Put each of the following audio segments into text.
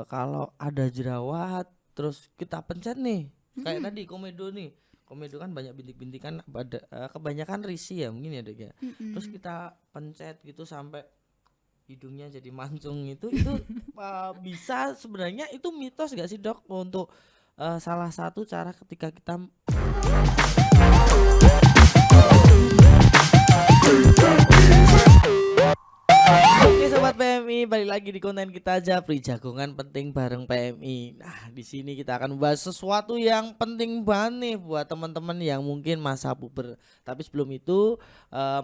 kalau ada jerawat terus kita pencet nih kayak Mm-mm. tadi komedo nih. Komedo kan banyak bintik-bintikan pada kebanyakan risih ya mungkin ya Dok ya. Terus Mm-mm. kita pencet gitu sampai hidungnya jadi mancung itu bisa sebenarnya itu mitos gak sih Dok untuk salah satu cara ketika kita. Oke sobat PMI, balik lagi di konten kita Japri Jagongan Penting bareng PMI. Nah, di sini kita akan membahas sesuatu yang penting banget nih buat teman-teman yang mungkin masa puber. Tapi sebelum itu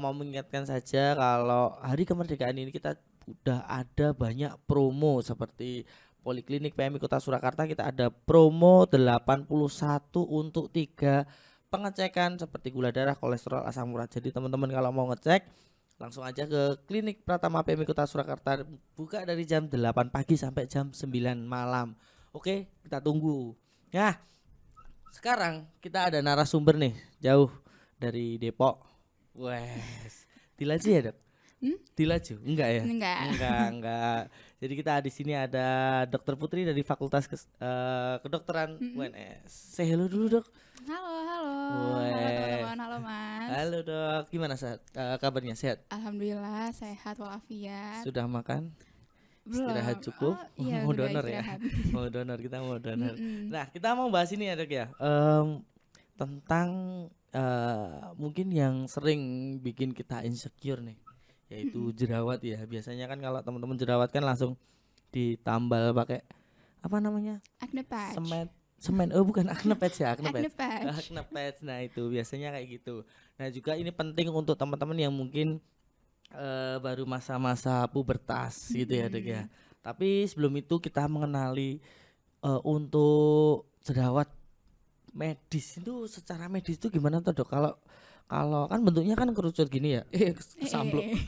mau mengingatkan saja kalau hari kemerdekaan ini kita udah ada banyak promo seperti Poliklinik PMI Kota Surakarta kita ada promo 81 untuk 3 pengecekan seperti gula darah, kolesterol, asam urat. Jadi teman-teman kalau mau ngecek langsung aja ke Klinik Pratama PMI Kota Surakarta buka dari jam 8 pagi sampai jam 9 malam. Oke, kita tunggu. Nah, sekarang kita ada narasumber nih, jauh dari Depok. Wes, Dilaju ya, Dok? Hmm? Dilaju? Enggak ya? Enggak. Enggak. Jadi kita di sini ada Dokter Putri dari Fakultas Kedokteran Mm-mm. UNS. Say hello dulu, Dok. Halo, halo. Halo Weh. teman-teman, halo Mas. Halo, Dok. Gimana kabarnya? Sehat? Alhamdulillah sehat walafiat. Sudah makan? Belum. Istirahat cukup? Iya, Mau udah donor ya? istirahat. Mau donor, kita mau donor. Mm-mm. Nah, kita mau bahas ini ya Dok ya. Tentang mungkin yang sering bikin kita insecure nih, yaitu Mm-mm. jerawat ya. Biasanya kan kalau teman-teman jerawat kan langsung ditambal pakai apa namanya? Acne patch. Semen. Oh, bukan acne patch ya, acne Acne patch. patch. Acne patch. Nah, itu biasanya kayak gitu. Nah, juga ini penting untuk teman-teman yang mungkin baru masa-masa pubertas gitu ya Dok ya. Mm-mm. Tapi sebelum itu kita mengenali untuk jerawat medis itu secara medis itu gimana tuh Dok? Kalau kalau kan bentuknya kan kerucut gini ya. Kesampluk, Eh.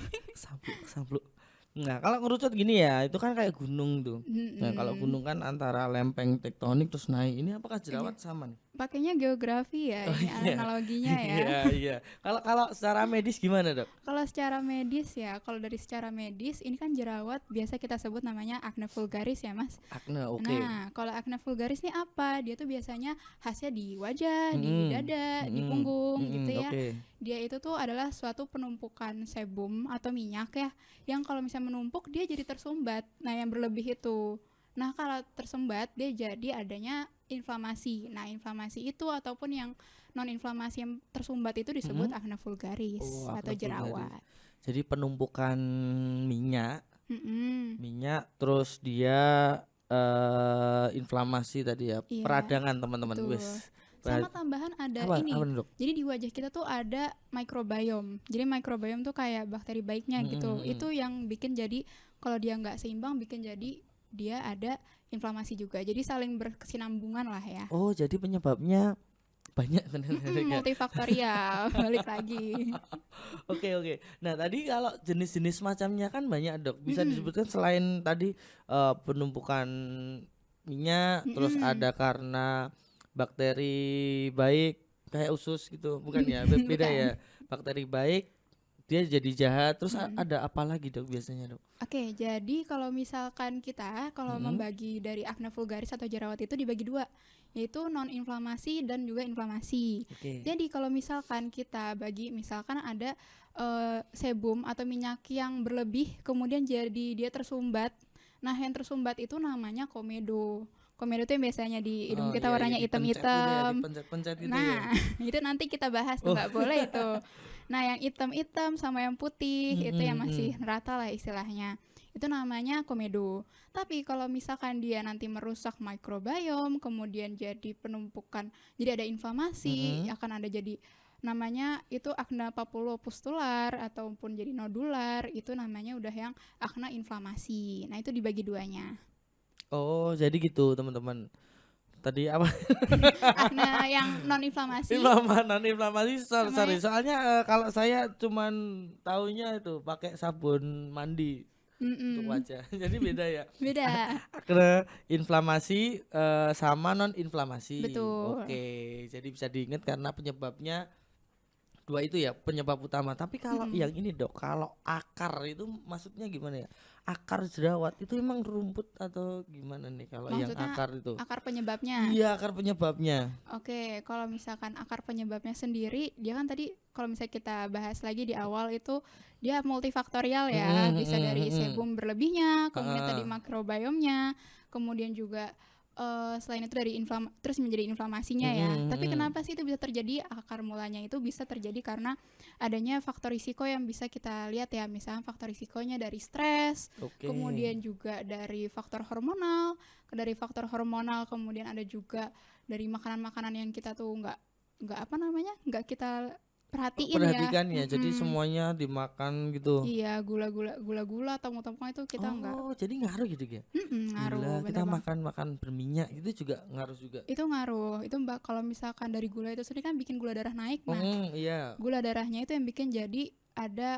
kesampluk. Nah, kalau ngerucut gini ya, itu kan kayak gunung tuh. Nah, kalau Mm-mm. gunung kan antara lempeng tektonik terus naik. Ini apakah Iya. jerawat sama nih? Pakainya geografi ya, Oh ini iya. analoginya ya. Iya, iya. Kalau kalau secara medis gimana, Dok? Kalau secara medis ya, kalau dari secara medis ini kan jerawat biasa kita sebut namanya acne vulgaris ya Mas. Acne, oke. Nah, kalau acne vulgaris ini apa? Dia tuh biasanya khasnya di wajah, di Mm-mm, dada, di mm-mm, punggung mm-mm, gitu ya. oke. Dia itu tuh adalah suatu penumpukan sebum atau minyak ya, yang kalau misalnya menumpuk dia jadi tersumbat. Nah, yang berlebih itu. Nah, kalau tersumbat dia jadi adanya inflamasi. Nah, inflamasi itu ataupun yang non inflamasi yang tersumbat itu disebut Mm-mm. acne vulgaris Oh, atau acne vulgaris. jerawat. Jadi penumpukan minyak, Mm-mm. terus dia inflamasi tadi ya, Iya, peradangan teman-teman. betul. Wes. Sama tambahan ada Apa ini. nih, Dok? Jadi di wajah kita tuh ada microbiome. Jadi microbiome tuh kayak bakteri baiknya gitu. Mm-mm. Itu yang bikin jadi kalau dia nggak seimbang bikin jadi dia ada inflamasi juga. Jadi saling berkesinambungan lah ya. Oh, jadi penyebabnya banyak ternyata ya. Multifaktorial. Balik lagi. Oke. Nah, tadi kalau jenis-jenis macamnya kan banyak, Dok. Bisa Mm-mm. disebutkan selain tadi penumpukan minyak, terus Mm-mm. ada karena bakteri baik kayak usus gitu, bukan ya? Beda Bukan. ya. Bakteri baik dia jadi jahat. Terus Mm-mm. ada apa lagi, Dok, biasanya, Dok? Oke, jadi kalau misalkan kita kalau Mm-mm. membagi dari acne vulgaris atau jerawat itu dibagi dua, yaitu non inflamasi dan juga inflamasi. Oke. Jadi kalau misalkan kita bagi, misalkan ada sebum atau minyak yang berlebih, kemudian jadi dia tersumbat. Nah, yang tersumbat itu namanya komedo. Komedo itu yang biasanya di hidung Oh kita iya, warnanya dipencet gitu ya, hitam-hitam. dipencet-pencet gitu ya. Nah, itu nanti kita bahas tuh, Oh. nggak boleh itu. Nah, yang hitam-hitam sama yang putih itu yang masih Mm-mm. rata lah istilahnya. Itu namanya komedo. Tapi kalau misalkan dia nanti merusak microbiome, kemudian jadi penumpukan, jadi ada inflamasi, Mm-mm. akan ada jadi namanya itu acne papulopustular ataupun jadi nodular, itu namanya udah yang acne inflamasi. Nah, itu dibagi duanya. Oh, jadi gitu, teman-teman. Tadi apa? Acne yang non inflamasi Inflamasi, sama sorry. Soalnya kalau saya cuman taunya itu pakai sabun mandi untuk Mm-mm. wajah. Jadi beda ya. Beda. Akne inflamasi sama non inflamasi. Betul. Oke, jadi bisa diingat karena penyebabnya dua itu ya penyebab utama. Tapi kalau Mm-mm. yang ini, Dok, kalau akar itu maksudnya gimana ya? akar jerawat itu emang rumput atau gimana nih kalau yang Maksudnya akar itu? akar penyebabnya. Iya, akar penyebabnya. Oke, kalau misalkan akar penyebabnya sendiri, dia kan tadi kalau misalnya kita bahas lagi di awal itu dia multifaktorial ya, bisa dari sebum berlebihnya, kemudian tadi Heeh. makrobiomnya, kemudian juga selain itu dari terus menjadi inflamasinya ya. Tapi kenapa sih itu bisa terjadi? Akar mulanya itu bisa terjadi karena adanya faktor risiko yang bisa kita lihat ya, misalnya faktor risikonya dari stres, Oke. kemudian juga dari faktor hormonal, kemudian ada juga dari makanan-makanan yang kita tuh nggak apa namanya nggak kita perhatiin ya. Perhatikan ya, jadi semuanya dimakan gitu. Iya, gula-gula tepung-tepung itu kita nggak. Oh, jadi ngaruh gitu ya? Gula, Ngaruh kita bener bang. makan berminyak itu juga ngaruh juga. Itu ngaruh itu mbak, kalau misalkan dari gula itu sendiri kan bikin gula darah naik. Nah, Iya. gula darahnya itu yang bikin jadi ada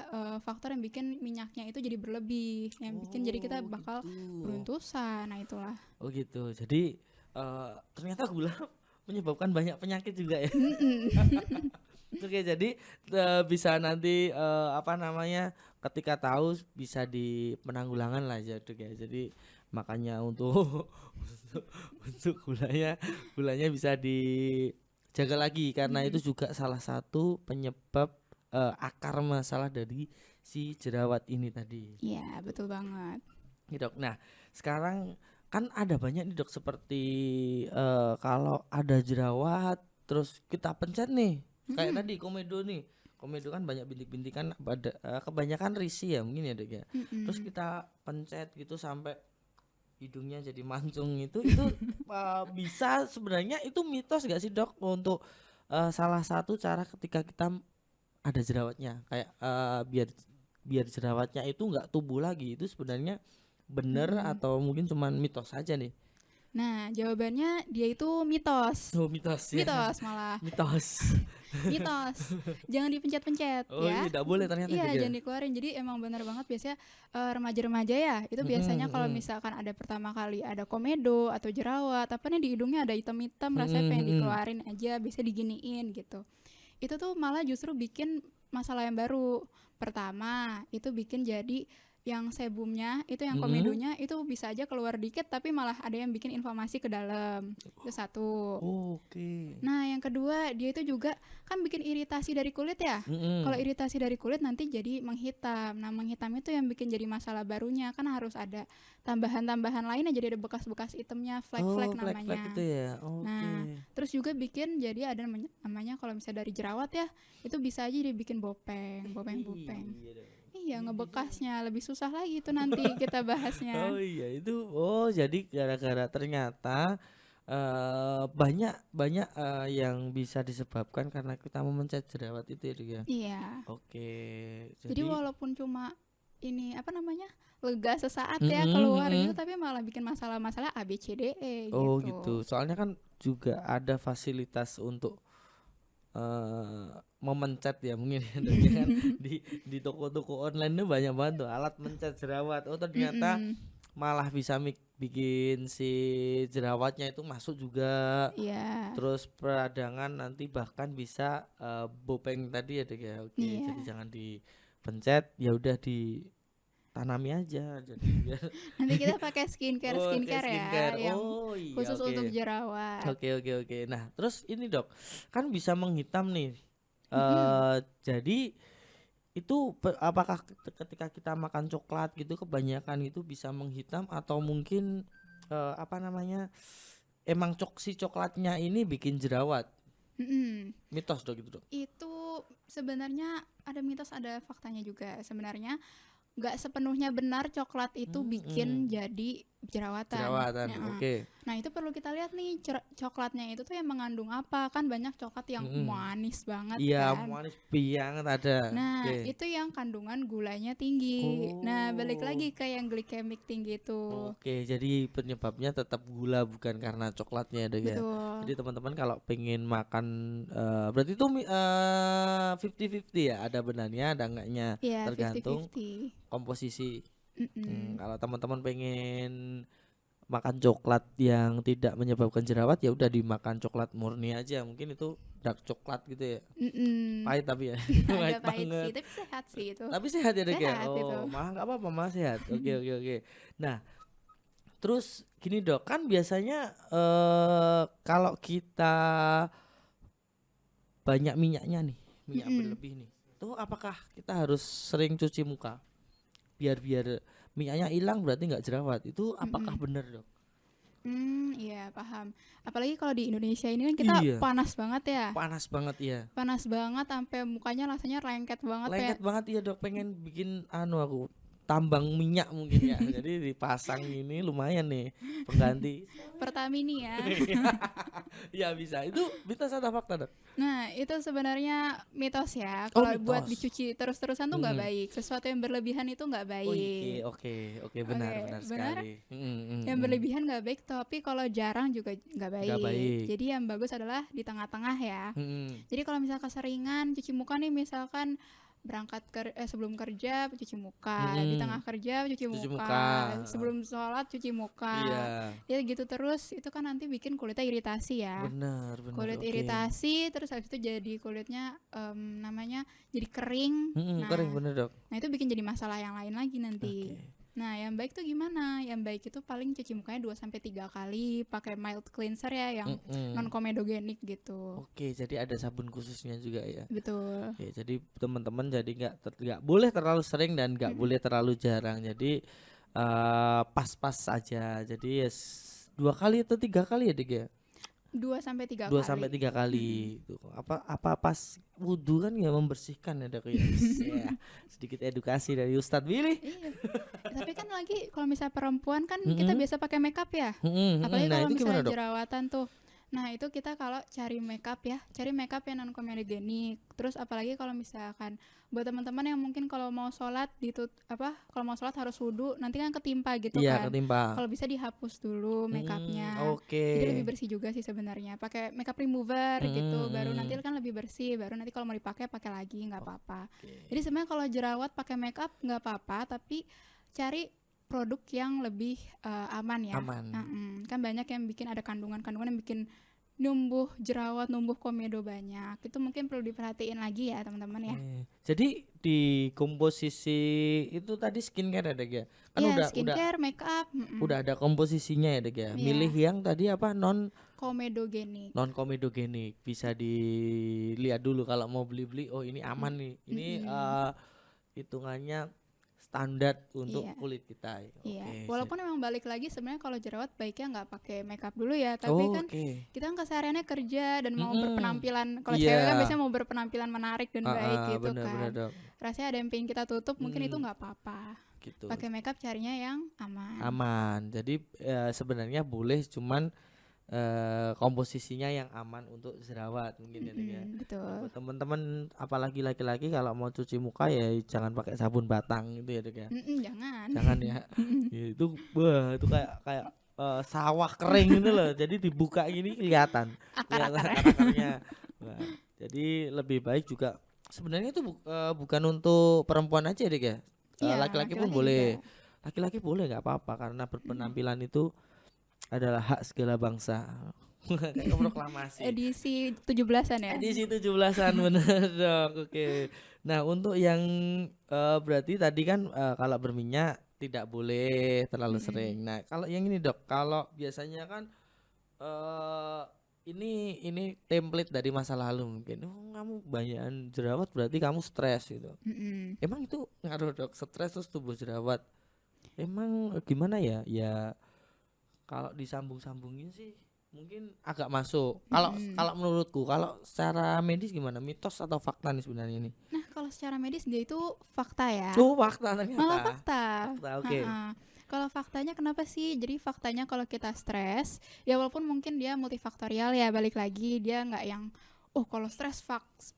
faktor yang bikin minyaknya itu jadi berlebih, yang bikin jadi kita Oh, bakal gitu. beruntusan. Nah itulah. Oh gitu. Jadi ternyata gula menyebabkan banyak penyakit juga ya. Oke, jadi bisa nanti apa namanya ketika tahu bisa di penanggulangan lah ya Dok ya. Jadi makanya untuk untuk gulanya bisa dijaga lagi karena itu juga salah satu penyebab akar masalah dari si jerawat ini tadi. Iya betul banget. Nih, Dok. Nah, sekarang kan ada banyak nih Dok seperti kalau ada jerawat terus kita pencet nih. Kayak tadi komedo nih. Komedo kan banyak bintik-bintikan pada kebanyakan risih ya mungkin ya Dok ya. Terus kita pencet gitu sampai hidungnya jadi mancung itu bisa sebenarnya itu mitos gak sih Dok untuk salah satu cara ketika kita ada jerawatnya kayak biar jerawatnya itu nggak tumbuh lagi itu sebenarnya bener atau mungkin cuman mitos saja nih? Nah jawabannya dia itu mitos. Oh mitos ya. Mitos malah. Mitos. Mitos. Jangan dipencet-pencet Oh ya. iya tidak boleh ternyata Iya, juga. jangan dikeluarin. Jadi emang benar banget biasanya remaja-remaja ya, itu biasanya kalau misalkan ada pertama kali ada komedo atau jerawat, apa nih di hidungnya ada hitam-hitam, rasanya pengen dikeluarin aja, bisa diginiin gitu. Itu tuh malah justru bikin masalah yang baru. Pertama, itu bikin jadi yang sebumnya itu yang komedonya itu bisa aja keluar dikit tapi malah ada yang bikin inflamasi ke dalam. Itu satu. Oke. Nah, yang kedua, dia itu juga kan bikin iritasi dari kulit ya. Kalau iritasi dari kulit nanti jadi menghitam. Nah, menghitam itu yang bikin jadi masalah barunya, kan harus ada tambahan-tambahan lainnya, jadi ada bekas-bekas hitamnya, flek-flek Flek-flek namanya. itu ya. Oke. Nah, terus juga bikin jadi ada namanya kalau misalnya dari jerawat ya, itu bisa aja dibikin bopeng. Iya dong. Iya, ngebekasnya lebih susah lagi itu nanti kita bahasnya. Oh iya itu. Oh jadi gara-gara ternyata banyak banyak yang bisa disebabkan karena kita memencet jerawat itu ya Dok ya. Iya. Oke. Jadi Jadi walaupun cuma ini apa namanya lega sesaat ya keluar gitu, tapi malah bikin masalah-masalah A B C D E oh gitu. gitu. Soalnya kan juga ada fasilitas untuk memencet ya mungkin ya Dok, ya kan di toko-toko online tuh banyak banget tuh alat mencet jerawat. Oh ternyata malah bisa bikin si jerawatnya itu masuk juga. Iya. Terus peradangan nanti bahkan bisa bopeng tadi ya Dok ya. Oke, Iya. jadi jangan dipencet, ya udah ditanami aja jadi biar Nanti kita pakai skincare oh, kayak ya skincare. yang Oh iya khusus oke. untuk jerawat. Oke. Nah, terus ini Dok, kan bisa menghitam nih. Jadi itu apakah ketika kita makan coklat gitu kebanyakan itu bisa menghitam atau mungkin apa namanya emang si coklatnya ini bikin jerawat? Mitos Dok gitu Dok. Itu sebenarnya ada mitos ada faktanya juga. Sebenarnya nggak sepenuhnya benar coklat itu bikin jadi jerawatan. Jerawatan, oke. Nah itu perlu kita lihat nih coklatnya itu tuh yang mengandung apa, kan banyak coklat yang manis banget Iya, kan. manis banget ada. Nah Oke. itu yang kandungan gulanya tinggi. Nah balik lagi ke yang glikemik tinggi itu. Oke, jadi penyebabnya tetap gula bukan karena coklatnya Dok ya. Betul. Jadi teman-teman kalau pengen makan berarti itu 50-50 ya, ada benarnya ada enggaknya Iya, tergantung 50-50. komposisi. Kalau teman-teman pengen makan coklat yang tidak menyebabkan jerawat ya udah dimakan coklat murni aja. Mungkin itu dark coklat gitu ya. Mm-mm. Pahit tapi ya. Pahit Agak pahit sih, banget. tapi sehat sih itu. Tapi sehat ya dek ya. Sehat itu. Oh malah nggak apa-apa malah sehat. Oke oke oke. Nah terus gini dok kan biasanya kalau kita banyak minyaknya nih minyak Mm-mm. berlebih nih. Tuh apakah kita harus sering cuci muka biar biar minyaknya hilang berarti nggak jerawat itu apakah Mm-mm. benar dok? Iya paham. Apalagi kalau di Indonesia ini kan kita Iya panas banget ya. panas banget ya. Panas banget sampai mukanya rasanya lengket banget kayak Lengket banget ya dok pengen bikin aku tambang minyak mungkin ya jadi dipasang ini lumayan nih pengganti. Pertamini ya. Ya bisa itu mitos atau fakta dok? Nah, itu sebenarnya mitos ya. Oh Kalau buat mitos. dicuci terus-terusan tuh nggak Mm. baik. Sesuatu yang berlebihan itu nggak Oh baik. iya oke oke benar Oke, benar benar. sekali. Yang berlebihan nggak baik, tapi kalau jarang juga nggak Nggak baik. baik. Jadi yang bagus adalah di tengah-tengah ya. Mm-mm. Jadi kalau misalkan keseringan cuci muka nih, misalkan sebelum kerja cuci muka, di tengah kerja cuci Cuci muka, muka. sebelum sholat cuci muka. Iya Ya gitu terus, itu kan nanti bikin kulitnya iritasi ya. benar benar Kulit oke. iritasi, terus habis itu jadi kulitnya namanya jadi kering. Kering Nah, bener dok. nah itu bikin jadi masalah yang lain lagi nanti. Oke. Nah, yang baik tuh gimana? Yang baik itu paling cuci mukanya 2 sampai 3 kali, pakai mild cleanser ya yang non komedogenik gitu. Oke, jadi ada sabun khususnya juga ya. Betul. Oke, jadi teman-teman jadi nggak boleh terlalu sering dan nggak boleh terlalu jarang. Jadi pas-pas saja. Jadi ya 2 kali atau 3 kali ya dik ya. 2 sampai 3 Dua kali. sampai tiga kali. Tuh, apa pas wudhu kan ya membersihkan ya dok ya. Ya, sedikit edukasi dari Ustadz Billy. Iya. Tapi kan lagi kalau misalnya perempuan kan kita biasa pakai makeup ya. Apalagi Nah kalau itu gimana misalnya dok? jerawatan tuh. Nah, itu kita kalau cari makeup ya, cari makeup yang non komedogenik. Terus apalagi kalau misalkan buat teman-teman yang mungkin kalau mau sholat kalau mau sholat harus wudhu, nanti kan ketimpa gitu Iya kan. ketimpa. Kalau bisa dihapus dulu makeupnya. Oke. Jadi lebih bersih juga sih sebenarnya. Pakai makeup remover gitu, baru nanti kan lebih bersih. Baru nanti kalau mau dipakai pakai lagi nggak apa-apa. Jadi sebenarnya kalau jerawat pakai makeup nggak apa-apa, tapi cari produk yang lebih aman ya. Aman. Kan banyak yang bikin ada kandungan-kandungan yang bikin numbuh jerawat, numbuh komedo banyak. Itu mungkin perlu diperhatiin lagi ya teman-teman ya. Jadi di komposisi itu tadi skincare ya dek ya? Kan Iya, udah skincare, makeup, udah ada komposisinya ya dek ya. Iya. Milih yang tadi apa non komedogenik. komedogenik bisa dilihat dulu kalau mau beli-beli. Oh ini aman nih. Ini hitungannya standar untuk Iya. kulit kita. Iya, Oke, walaupun memang balik lagi sebenarnya kalau jerawat baiknya nggak pakai makeup dulu ya, tapi kan oke. kita kan kesehariannya kerja dan mau berpenampilan, kalau Iya. cewek kan biasanya mau berpenampilan menarik dan baik gitu Bener-bener kan. dok. Rasanya ada yang pengen kita tutup, mungkin itu nggak apa-apa. Gitu. Pakai makeup carinya yang aman. Aman. Jadi sebenarnya boleh cuman komposisinya yang aman untuk jerawat mungkin ya dek ya. Betul. Buat teman-teman apalagi laki-laki kalau mau cuci muka ya jangan pakai sabun batang gitu ya dek ya. Jangan. Jangan ya. Ya, itu itu kayak sawah kering gitu loh. Jadi dibuka gini kelihatan akar-akarnya. Nah, jadi lebih baik juga sebenarnya itu bukan untuk perempuan aja dek ya. Iya, Laki-laki pun laki-laki boleh. juga. Laki-laki boleh nggak apa-apa karena berpenampilan itu adalah hak segala bangsa. Kayak proklamasi. Edisi 17-an ya. Edisi 17-an bener dok. Oke. Nah untuk yang berarti tadi kan kalau berminyak tidak boleh terlalu sering. Nah kalau yang ini dok, kalau biasanya kan ini template dari masa lalu mungkin. Oh kamu banyakan jerawat berarti kamu stres gitu. Emang itu ngaruh dok? Stres terus tumbuh jerawat. Emang gimana ya? Ya kalau disambung-sambungin sih mungkin agak masuk. Kalau menurutku, kalau secara medis gimana? Mitos atau fakta nih sebenarnya ini? Nah, kalau secara medis dia itu fakta ya. Oh, fakta ternyata. Malah fakta. Fakta, oke. Kalau faktanya kenapa sih? Jadi faktanya kalau kita stres, ya walaupun mungkin dia multifaktorial ya, balik lagi dia nggak yang kalau stres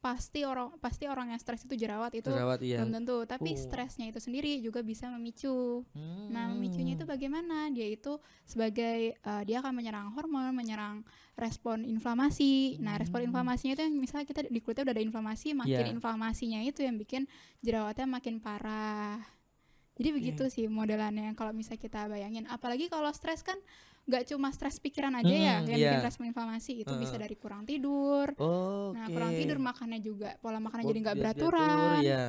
pasti orang yang stres itu jerawat itu Jerawat iya. belum tentu, tapi stresnya itu sendiri juga bisa memicu. Nah, memicunya itu bagaimana? Dia itu sebagai dia akan menyerang hormon, menyerang respon inflamasi. Nah, respon inflamasinya itu yang misalnya kita di kulitnya udah ada inflamasi, makin inflamasinya itu yang bikin jerawatnya makin parah. Jadi begitu Oke. sih modelannya kalau misalnya kita bayangin. Apalagi kalau stres kan nggak cuma stres pikiran aja ya yang bikin Iya. respon inflamasi, itu bisa Heeh. dari kurang tidur. Nah, Oke. kurang tidur makannya juga pola makannya Oh, jadi nggak biar diatur beraturan, ya.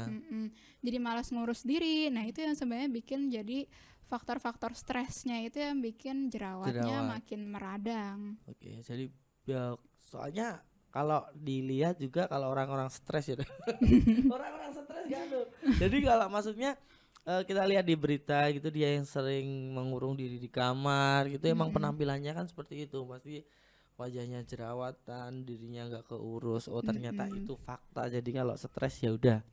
jadi malas ngurus diri. Nah, itu yang sebenarnya bikin jadi faktor-faktor stresnya itu yang bikin jerawatnya Jerawat. makin meradang. Oke, jadi ya, soalnya kalau dilihat juga kalau orang-orang stres ya. Orang-orang stres kan tuh. Jadi kalau maksudnya kita lihat di berita gitu dia yang sering mengurung diri di kamar gitu emang Mm-mm. penampilannya kan seperti itu pasti wajahnya jerawatan, dirinya nggak keurus. Oh, ternyata Mm-mm. itu fakta. Jadi kalau stres ya udah.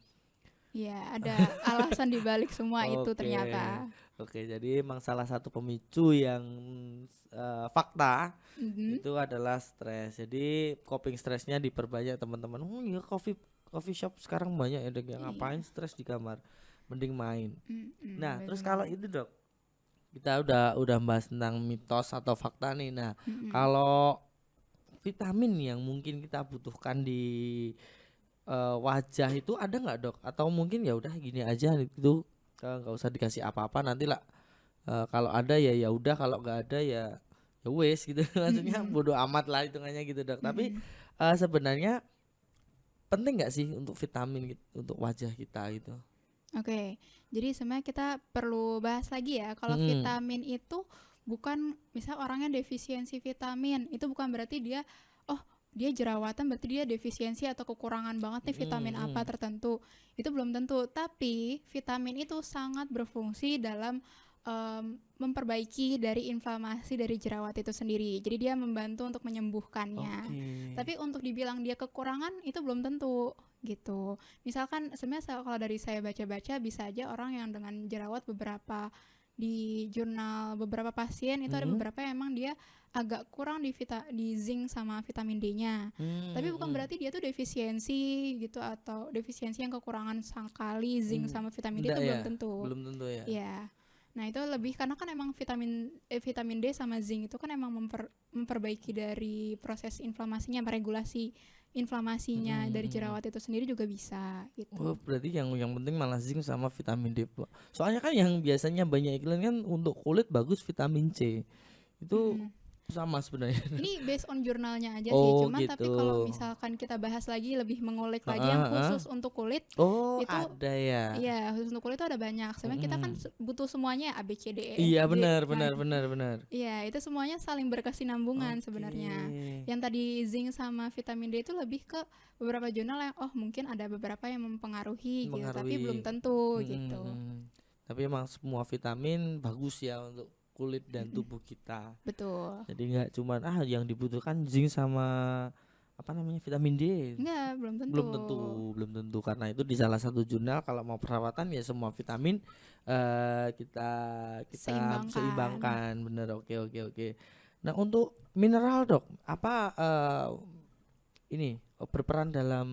Ya, ada alasan dibalik semua itu Oke. ternyata. Oke, jadi emang salah satu pemicu yang fakta Mhm. itu adalah stres. Jadi coping stresnya diperbanyak teman-teman. Ya coffee shop sekarang banyak ya Dok, yang ngapain Iya. stres di kamar. Mending main. Nah, terus kalau Benar. itu Dok, kita udah bahas tentang mitos atau fakta nih. Nah, Mm-mm. kalau vitamin yang mungkin kita butuhkan di wajah itu ada nggak Dok? Atau mungkin ya udah gini aja gitu, nggak usah dikasih apa-apa nanti lah. Kalau ada ya ya udah, kalau nggak ada ya ya wes gitu. Maksudnya Mm-mm. bodo amat lah hitungannya gitu Dok. Tapi Mm-mm. sebenarnya penting nggak sih untuk vitamin gitu, untuk wajah kita gitu? Oke, jadi sebenarnya kita perlu bahas lagi ya. Kalau Mm-mm. vitamin itu bukan, misal orangnya defisiensi vitamin, itu bukan berarti dia, oh dia jerawatan berarti dia defisiensi atau kekurangan banget nih vitamin apa Mm-mm. tertentu. Itu belum tentu. Tapi vitamin itu sangat berfungsi dalam memperbaiki dari inflamasi dari jerawat itu sendiri. Jadi dia membantu untuk menyembuhkannya. Oke. Tapi untuk dibilang dia kekurangan itu belum tentu gitu. Misalkan sebenarnya kalau dari saya baca-baca bisa aja orang yang dengan jerawat beberapa di jurnal beberapa pasien itu ada Mm-mm. beberapa yang emang dia agak kurang di zinc sama vitamin D-nya. Tapi bukan Mm-mm. berarti dia tuh defisiensi gitu atau defisiensi yang kekurangan sekali zinc Mm. sama vitamin D Enggak itu ya, belum tentu. belum tentu ya. Iya. Nah, itu lebih karena kan emang vitamin D sama zinc itu kan emang memperbaiki dari proses inflamasinya, meregulasi inflamasinya dari Mm-mm. jerawat itu sendiri juga bisa Oh, gitu. berarti yang penting malah zinc sama vitamin D. Soalnya kan yang biasanya banyak iklan kan untuk kulit bagus vitamin C. Itu Mm-mm. sama sebenarnya. Ini based on jurnalnya aja sih, Oh, cuman gitu. tapi kalau misalkan kita bahas lagi lebih mengulik lagi Heeh, yang heeh. khusus untuk kulit Oh, itu, ada ya. iya khusus untuk kulit itu ada banyak. Sebenarnya kita kan Mm-mm. butuh semuanya A B C D E F Iya, G. benar Nah, benar benar benar. iya, itu semuanya saling berkesinambungan Oke. sebenarnya. Yang tadi zinc sama vitamin D itu lebih ke beberapa jurnal yang oh mungkin ada beberapa yang mempengaruhi gitu, tapi belum Mempengaruhi. tentu Mm-mm, gitu. mm. Tapi emang semua vitamin bagus ya untuk kulit dan Mm-mm. tubuh kita. Betul. Jadi nggak cuman yang dibutuhkan zinc sama apa namanya vitamin D. Enggak, belum tentu. Belum tentu, belum tentu karena itu di salah satu jurnal kalau mau perawatan ya semua vitamin kita kita Seimbangkan. seimbangkan, bener. Oke oke oke. Nah untuk mineral Dok, apa ini berperan dalam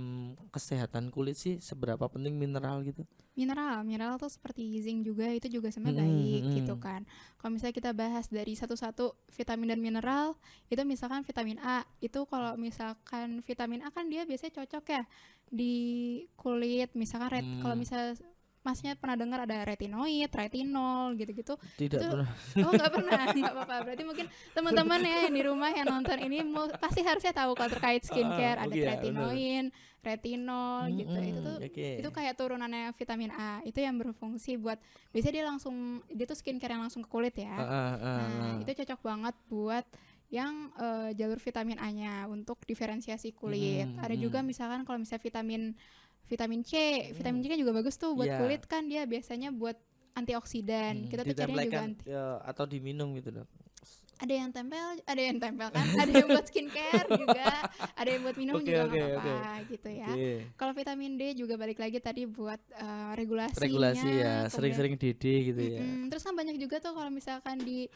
kesehatan kulit sih, seberapa penting mineral gitu? Mineral tuh seperti zinc juga itu juga sebenarnya Mm-mm, baik gitu mm-mm. kan. Kalau misalnya kita bahas dari satu-satu vitamin dan mineral, itu misalkan vitamin A, itu kalau misalkan vitamin A kan dia biasanya cocok ya di kulit, misalkan kalau Hmm, misalnya Masnya pernah dengar ada retinoid, retinol gitu-gitu. tidak Itu pernah. oh nggak pernah, nggak apa-apa. Berarti mungkin teman-teman ya yang di rumah yang nonton ini pasti harusnya tahu kalau terkait skincare ada Oke ya bener. tretinoin, retinol gitu. Oke. Itu kayak turunannya vitamin A. Itu yang berfungsi buat biasanya dia tuh skincare yang langsung ke kulit ya. Nah, itu cocok banget buat yang jalur vitamin A-nya untuk diferensiasi kulit. Ada juga misalkan kalau misalnya vitamin C kan juga bagus tuh buat Iya. kulit kan dia biasanya buat antioksidan. Kita tuh carinya juga Ditempelkan atau diminum gitu Dok. ada yang tempel kan, ada yang buat skincare juga, ada yang buat minum Oke juga oke nggak oke. apa-apa gitu ya. Oke. Kalau vitamin D juga balik lagi tadi buat Regulasi ya, regulasinya, kemudian sering-sering DD gitu ya. terus kan banyak juga tuh kalau misalkan di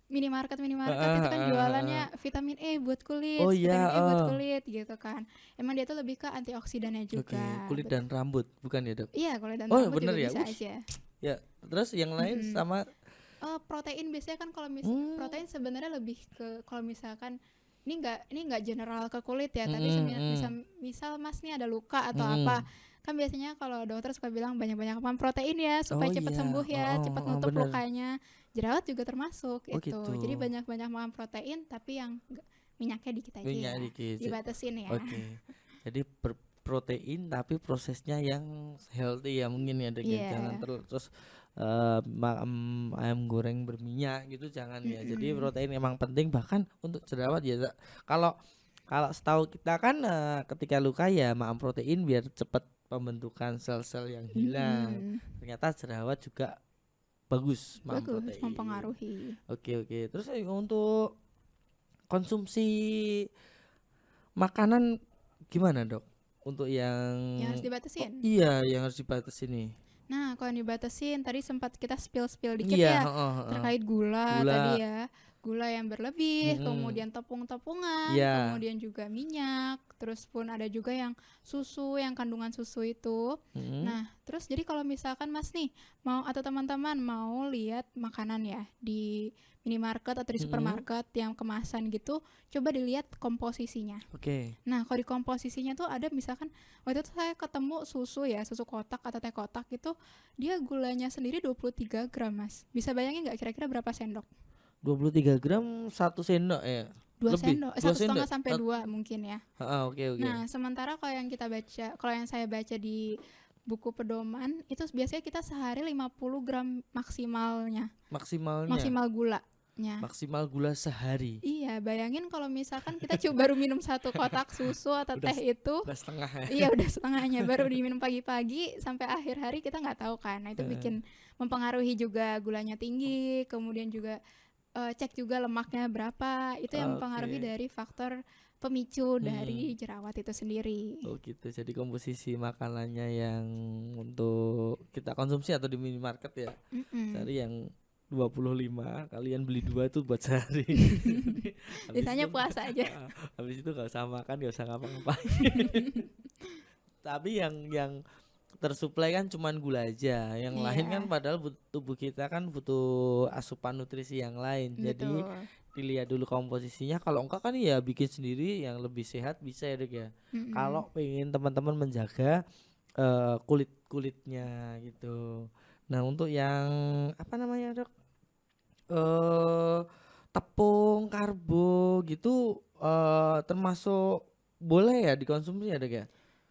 minimarket itu kan Heeh. jualannya vitamin E buat kulit, Oh iya, vitamin E buat kulit gitu kan. Emang dia tuh lebih ke antioksidannya Oke, juga. kulit dan rambut bukan ya Dok? Iya, kulit dan Oh rambut bener juga ya, bisa wih aja. ya. Terus yang lain Mm-mm. sama. Protein biasanya kan kalau Hmm, protein sebenarnya lebih ke kalau misalkan ini nggak general ke kulit ya, tapi mm-mm, mm. misal Mas nih ada luka atau Mm-mm. apa, Kan biasanya kalau dokter suka bilang banyak-banyak makan protein ya Oh supaya cepat iya, sembuh ya, cepat nutup bener. lukanya. Jerawat juga termasuk Oh itu. gitu. Jadi banyak-banyak makan protein tapi yang minyaknya dikit aja Minyak ya. dikit. Dibatasin ya. Oke. Jadi protein tapi prosesnya yang healthy ya mungkin ya Dek ya. Jangan Iya. terus ayam goreng berminyak gitu jangan ya. Jadi Mm-mm. protein emang penting bahkan untuk jerawat ya. Kalau kalau setahu kita kan ketika luka ya makan protein biar cepat pembentukan sel-sel yang hilang. Mm-mm. Ternyata jerawat juga bagus makan Bagus, protein. mempengaruhi. Oke. Terus untuk konsumsi makanan gimana dok? Untuk yang Yang harus dibatasin. iya yang harus dibatasi nih. Nah, kalau yang dibatasin tadi sempat kita spill dikit Iya, ya heeh. terkait gula Gula, tadi ya. Gula yang berlebih, mm-mm. kemudian tepung-tepungan, Iya, kemudian juga minyak, terus pun ada juga yang susu, yang kandungan susu itu. mm-mm. Nah, terus jadi kalau misalkan Mas nih mau atau teman-teman mau lihat makanan ya di minimarket atau di Mm-mm. supermarket yang kemasan gitu, coba dilihat komposisinya. Oke, Nah, kalau di komposisinya tuh ada misalkan waktu itu saya ketemu susu ya, susu kotak atau teh kotak gitu, dia gulanya sendiri 23 gram, Mas. Bisa bayangin nggak kira-kira berapa sendok? 23 gram 1 sendok ya. 2 Lebih, sendok, 2 sendok. 1,5 sampai 2 mungkin ya. Oke. Nah, sementara kalau yang saya baca di buku pedoman, itu biasanya kita sehari 50 gram maksimalnya, Maksimalnya, maksimal gulanya. maksimal gula sehari. Iya, bayangin kalau misalkan kita coba baru minum satu kotak susu atau Udah, teh itu, udah setengah ya. iya udah setengahnya baru diminum pagi-pagi sampai akhir hari kita nggak tahu kan. Nah, itu bikin mempengaruhi juga gulanya tinggi, kemudian juga cek juga lemaknya berapa. Itu yang mempengaruhi Oke. dari faktor pemicu dari Hmm. jerawat itu sendiri. Oh gitu. Jadi komposisi makanannya yang untuk kita konsumsi atau di minimarket ya. Mm-mm. Cari yang 25, kalian beli 2 tuh buat sehari. Habis Sisanya itu puasa aja. habis itu gak usah makan, gak usah ngapa-ngapain. Tapi yang tersuplai kan cuman gula aja. Yang lain kan Iya, padahal tubuh kita kan butuh asupan nutrisi yang lain. Jadi betul. dilihat dulu komposisinya. Kalau enggak kan ya bikin sendiri yang lebih sehat bisa ya dok ya. Mm-mm. Kalau pengen teman-teman menjaga kulitnya gitu. Nah untuk yang apa namanya dok? eh Tepung, karbo gitu termasuk boleh ya dikonsumsi ya dok ya?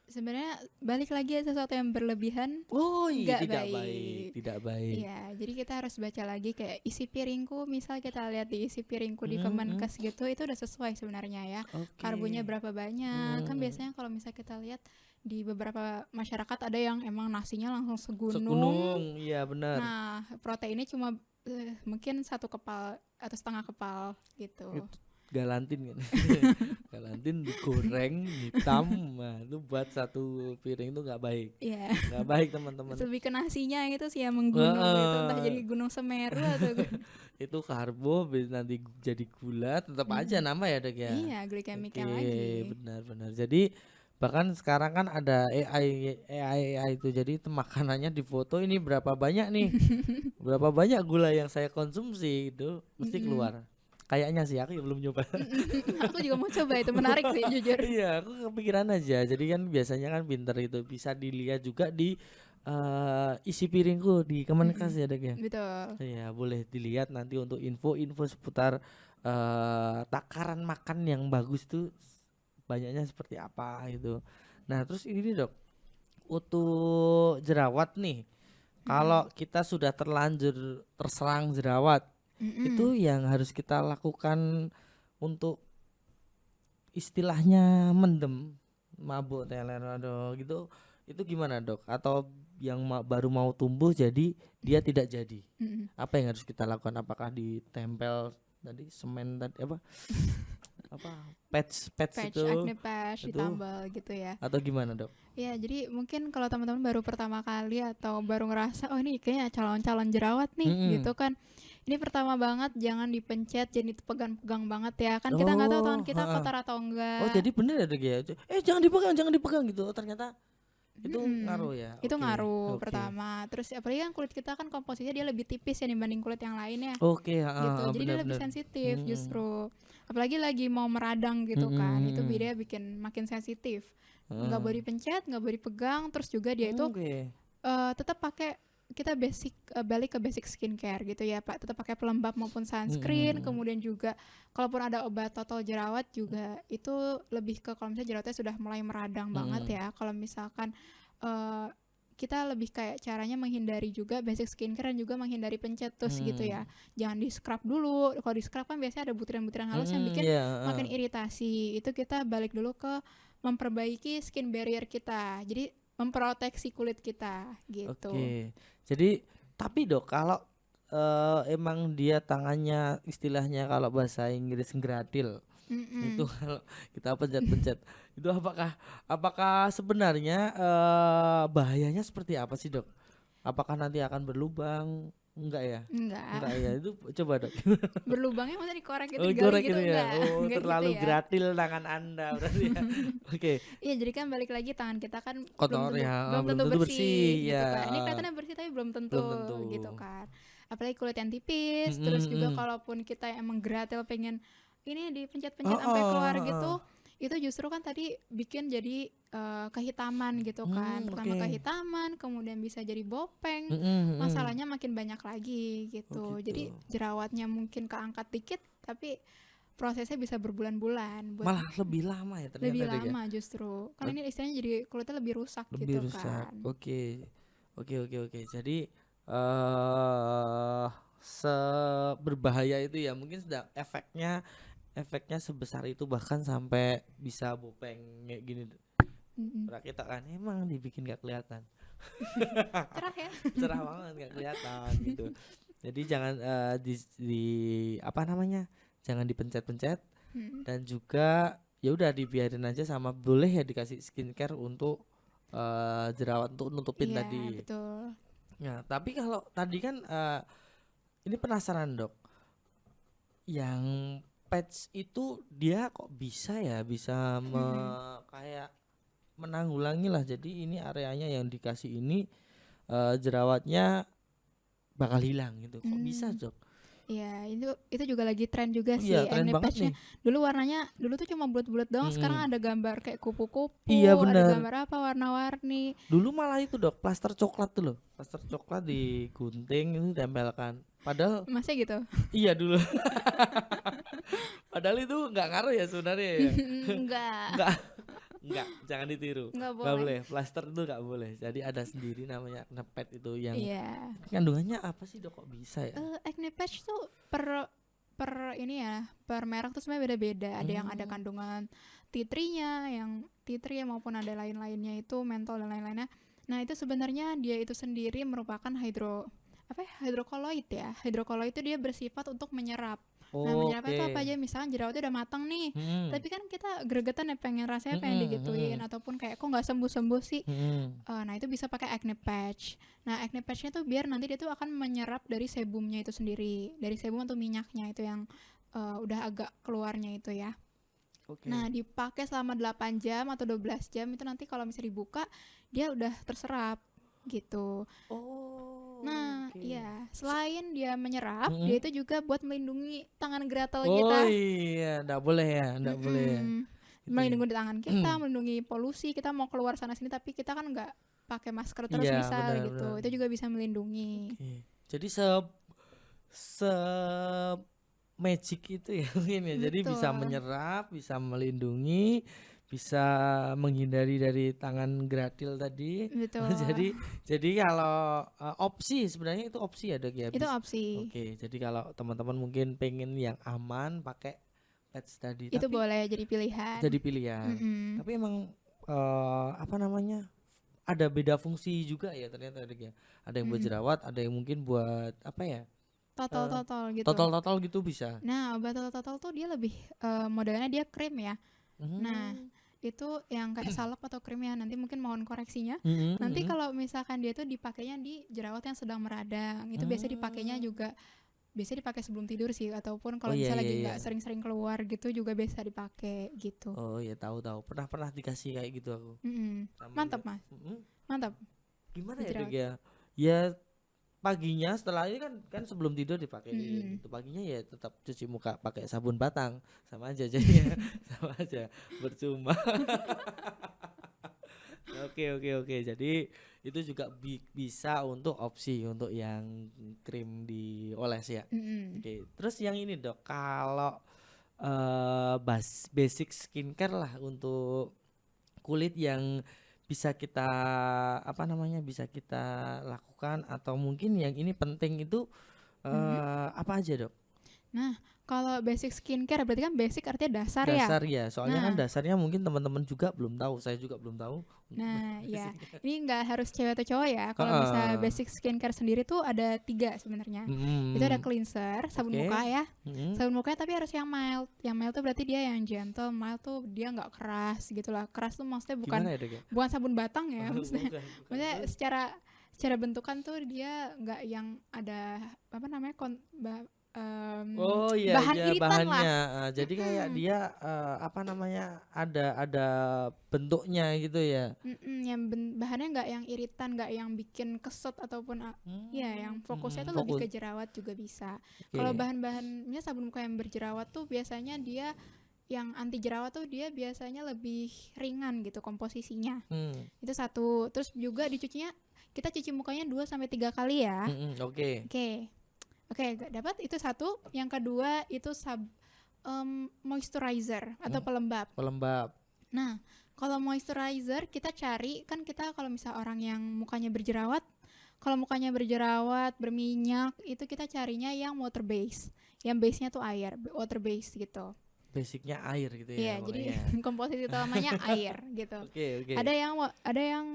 Sebenarnya balik lagi ya, sesuatu yang berlebihan Oh iya nggak tidak baik, baik. tidak baik. Iya, jadi kita harus baca lagi kayak isi piringku, misal kita lihat di isi piringku di Hmm, Kemenkes gitu, itu udah sesuai sebenarnya ya. Karbonya oke. berapa banyak? Kan Hmm, biasanya kalau misalnya kita lihat di beberapa masyarakat ada yang emang nasinya langsung segunung. segunung, iya benar. Nah, proteinnya cuma mungkin satu kepal atau setengah kepal gitu. Itu galantin kan. Galantin digoreng hitam, nah itu buat satu piring itu nggak baik, Iya, nggak baik teman-teman. lebih ke nasinya itu sih yang menggunung gitu, entah Heeh. jadi gunung Semeru atau Itu karbo nanti jadi gula tetap aja Mm-mm. nama ya dok ya. Iya, Oke, glikemiknya lagi. benar-benar. Jadi bahkan sekarang kan ada AI itu jadi itu makanannya difoto ini berapa banyak nih, berapa banyak gula yang saya konsumsi itu mesti Mm-mm. keluar. Kayaknya sih aku ya belum nyoba. Aku juga mau coba itu, menarik sih jujur. Iya, aku kepikiran aja. Jadi kan biasanya kan pinter itu bisa dilihat juga di isi piringku di Mm-mm. Kemenkes ya dok ya. Betul. Iya, boleh dilihat nanti untuk info-info seputar takaran makan yang bagus tuh banyaknya seperti apa gitu. Nah, terus ini nih, dok, untuk jerawat nih. Mm-mm. Kalau kita sudah terlanjur terserang jerawat, Mm-mm. itu yang harus kita lakukan untuk istilahnya mendem, mabuk telerado gitu. Itu gimana, Dok? Atau yang baru mau tumbuh jadi dia tidak jadi? Mm-mm. Apa yang harus kita lakukan? Apakah ditempel tadi semen tadi apa patch Patch, acne patch, itu ditambal gitu ya. atau gimana dok? Ya, jadi mungkin kalau teman-teman baru pertama kali atau baru ngerasa, oh ini kayaknya calon-calon jerawat nih, Mm-mm. gitu kan. Ini pertama banget, jangan dipencet, jangan dipegang-pegang banget ya. Kan kita nggak tahu Oh tangan kita ha-ha. kotor atau Oh enggak. jadi bener ya dok ya, jangan dipegang gitu. Oh, ternyata Itu ngaruh ya. Itu Oke, ngaruh oke. pertama. Terus apalagi kan kulit kita kan komposisinya dia lebih tipis ya dibanding kulit yang lain ya. Oke, Gitu. heeh, Jadi dia lebih benar-benar. sensitif Hmm, justru. Apalagi lagi mau meradang gitu kan. Itu hmm. dia bikin makin sensitif. Nggak Heeh. boleh dipencet, nggak boleh dipegang. Terus juga dia itu Oke. tetap pakai kita balik ke basic skincare gitu ya Pak. Tetap pakai pelembab maupun sunscreen. Hmm, Kemudian juga kalaupun ada obat total jerawat juga itu lebih ke kalau misalnya jerawatnya sudah mulai meradang banget hmm, ya. Kalau misalkan eh, kita lebih kayak caranya menghindari juga basic skincare dan juga menghindari pencetus gitu hmm, ya. Jangan di scrub dulu. Kalau di scrub kan biasanya ada butiran-butiran halus yang bikin ya, makin heeh. iritasi. Itu kita balik dulu ke memperbaiki skin barrier kita. Jadi memproteksi kulit kita gitu. Oke. Jadi tapi Dok, kalau emang dia tangannya istilahnya kalau bahasa Inggris gratil, itu Mm-mm. kalau kita pencet-pencet itu apakah apakah sebenarnya bahayanya seperti apa sih Dok? Apakah nanti akan berlubang? Enggak ya? Enggak Enggak. ya, itu coba Dok. Berlubangnya maksudnya dikorek gitu Oh, digali gorek gitu itu ya. enggak. Oh, Enggak gitu terlalu ya. gratil tangan Anda berarti ya. Oke, Iya, jadi kan balik lagi tangan kita kan kotor ya, belum belum tentu tentu bersih bersih ya. gitu kan. Ini kelihatannya bersih tapi belum tentu Belum tentu. gitu kan. Apalagi kulit yang tipis, Mm-mm, terus juga mm-mm. kalaupun kita emang gratil pengen ini Oh, dipencet-pencet sampai keluar oh, oh. gitu, itu justru kan tadi bikin jadi kehitaman gitu kan. Pertama Oke. kehitaman, kemudian bisa jadi bopeng. Mm-mm, mm-mm. Masalahnya makin banyak lagi Oh gitu. Jadi gitu. jerawatnya mungkin keangkat dikit tapi prosesnya bisa berbulan-bulan buat Malah lebih lama ya ternyata lebih deh ya. lama justru. Kan O- ini istilahnya jadi kulitnya lebih rusak gitu Lebih rusak. kan. Oke. Oke, oke, oke. Jadi eh seberbahaya itu ya, mungkin sedang efeknya sebesar itu bahkan sampai bisa bopeng kayak gini. Mm-mm. Pernah kita kan emang dibikin gak kelihatan. Cerah ya. Cerah banget gak kelihatan gitu. Jadi jangan di apa namanya? Jangan dipencet-pencet Mm. dan juga ya udah dibiarin aja, sama boleh ya dikasih skincare untuk jerawat untuk nutupin Iya, tadi. betul. Ya, tapi kalau tadi kan ini penasaran Dok, yang patch itu dia kok bisa ya bisa Mm-mm. kayak menanggulangi lah. Jadi ini areanya yang dikasih ini jerawatnya bakal hilang gitu. Kok bisa Mm. Dok? Iya, itu juga lagi tren juga Oh iya, sih keren acne banget nih. patchnya. Dulu warnanya dulu tuh cuma bulat-bulat doang, sekarang Mm-mm. ada gambar kayak Iya kupu-kupu, ada bener. gambar apa warna-warni. Dulu malah itu Dok, plaster coklat tuh loh. Plaster coklat digunting itu ditempelkan. Padahal Masih gitu? iya dulu. Padahal itu nggak ngaruh ya sebenarnya ya. Enggak, Nggak, nggak, jangan ditiru. enggak Nggak boleh. boleh, plaster itu nggak boleh. Jadi ada sendiri namanya nepet itu yang Iya. kandungannya apa sih Dok, kok bisa ya? Acne patch tuh per ini ya, per merek tuh sebenarnya beda-beda. Ada yang ada Hmm. kandungan tea tree-nya, yang tea tree maupun ada lain-lainnya itu mentol dan lain-lainnya. Nah, itu sebenarnya dia itu sendiri merupakan hidrokoloid ya. Hidrokoloid itu dia bersifat untuk menyerap. Nah, menyerapnya Oke. itu apa aja? Misalnya jerawatnya udah matang nih, Hmm. tapi kan kita gregetan ya pengen rasanya pengen Hmm, digituin hmm, ataupun kayak kok nggak sembuh-sembuh sih. hmm. Nah, itu bisa pakai acne patch. Nah, acne patchnya tuh biar nanti dia tuh akan menyerap dari sebumnya itu sendiri, dari sebum atau minyaknya itu yang udah agak keluarnya itu ya. Oke. Nah, dipakai selama 8 jam atau 12 jam itu nanti kalau misalnya dibuka dia udah terserap gitu. Oh, Nah, oke. iya, selain dia menyerap, dia Mm-mm. itu juga buat melindungi tangan gatal Oh kita. iya, nggak boleh ya, nggak boleh ya. Mm-mm. Itu ya. Melindungi tangan kita, melindungi polusi. Kita mau keluar sana sini tapi kita kan nggak pakai masker terus Iya, misal benar, gitu. benar. Itu juga bisa melindungi. Oke. Jadi se magic itu ya mungkin ya. Jadi bisa Betul. menyerap, bisa melindungi, bisa menghindari dari tangan gratil tadi. Betul. Jadi kalau opsi sebenarnya itu opsi ya Dok ya. Itu opsi. Oke, jadi kalau teman-teman mungkin pengen yang aman pakai patch tadi, Itu tapi boleh jadi pilihan. jadi pilihan. Mm-mm. Tapi emang apa namanya? Ada beda fungsi juga ya ternyata Dok ya. Ada yang buat Mm-mm. jerawat, ada yang mungkin buat apa ya? Total gitu. Total gitu bisa. Nah, obat total tuh dia lebih modelnya dia krim ya. Nah, Hmm. itu yang kayak salep atau krim ya. Nanti mungkin mohon koreksinya. Mhm, Nanti mhm. kalau misalkan dia tuh dipakainya di jerawat yang sedang meradang, itu biasa dipakainya Hmm. juga biasanya dipakai sebelum tidur sih, ataupun Oh kalau iya misalnya iya lagi iya. nggak sering-sering keluar gitu juga bisa dipakai gitu. Oh ya, tahu-tahu. Pernah dikasih kayak gitu aku. Mm-mm. Sama Mantap lihat. mas, Mm-mm. mantap Gimana ya Dek dijerawat. ya? Ya paginya setelah ini kan sebelum tidur dipakein. Mm-mm. Itu paginya ya tetap cuci muka pakai sabun batang. Sama aja jadinya. Sama aja. Percuma. Oke. Jadi itu juga bisa untuk opsi untuk yang krim dioles ya. Mm-mm. Oke. Terus yang ini Dok, kalau basic skincare lah untuk kulit yang bisa kita apa namanya bisa kita lakukan atau mungkin yang ini penting itu Mm-mm. apa aja Dok? Nah, kalau basic skincare berarti kan basic artinya dasar ya. Dasar ya, soalnya kan Nah, dasarnya mungkin teman-teman juga belum tahu, saya juga belum tahu. nah ya, ini nggak harus cewek atau cowok ya. Kalau misalnya Heeh. basic skincare sendiri tuh ada 3 sebenarnya. Itu ada Hmm, cleanser, sabun oke. muka ya. Hmm. Sabun mukanya tapi harus yang mild. Yang mild tuh berarti dia yang gentle. Mild tuh dia nggak keras gitu lah. Keras tuh maksudnya bukan Gimana ya Dok ya? bukan sabun batang ya. Maksudnya, Bukan maksudnya terus. secara bentukan tuh dia nggak yang ada apa namanya Oh iya bahan iya iritan lah. bahannya. Jadi kayak Mm-mm. dia apa namanya ada bentuknya gitu ya. Yang bahannya nggak yang iritan, nggak yang bikin keset ataupun ya yang fokusnya tuh lebih Fokus. ke jerawat juga bisa. Kalau Oke. bahan-bahannya sabun muka yang berjerawat tuh biasanya dia yang anti jerawat tuh dia biasanya lebih ringan gitu komposisinya. Hmm. Itu satu. Terus juga dicucinya kita cuci mukanya 2 sampai 3 kali ya. Oke. Oke. Oke, dapat itu satu. Yang kedua itu moisturizer atau Hmm, pelembab. pelembab. Nah, kalau moisturizer kita cari kan kita kalau misal orang yang mukanya berjerawat, kalau mukanya berjerawat, berminyak, itu kita carinya yang water base. Yang base-nya tuh air, water base gitu. Basicnya air gitu ya Iya, jadi pokoknya. komposisi utamanya air gitu. Oke. Ada yang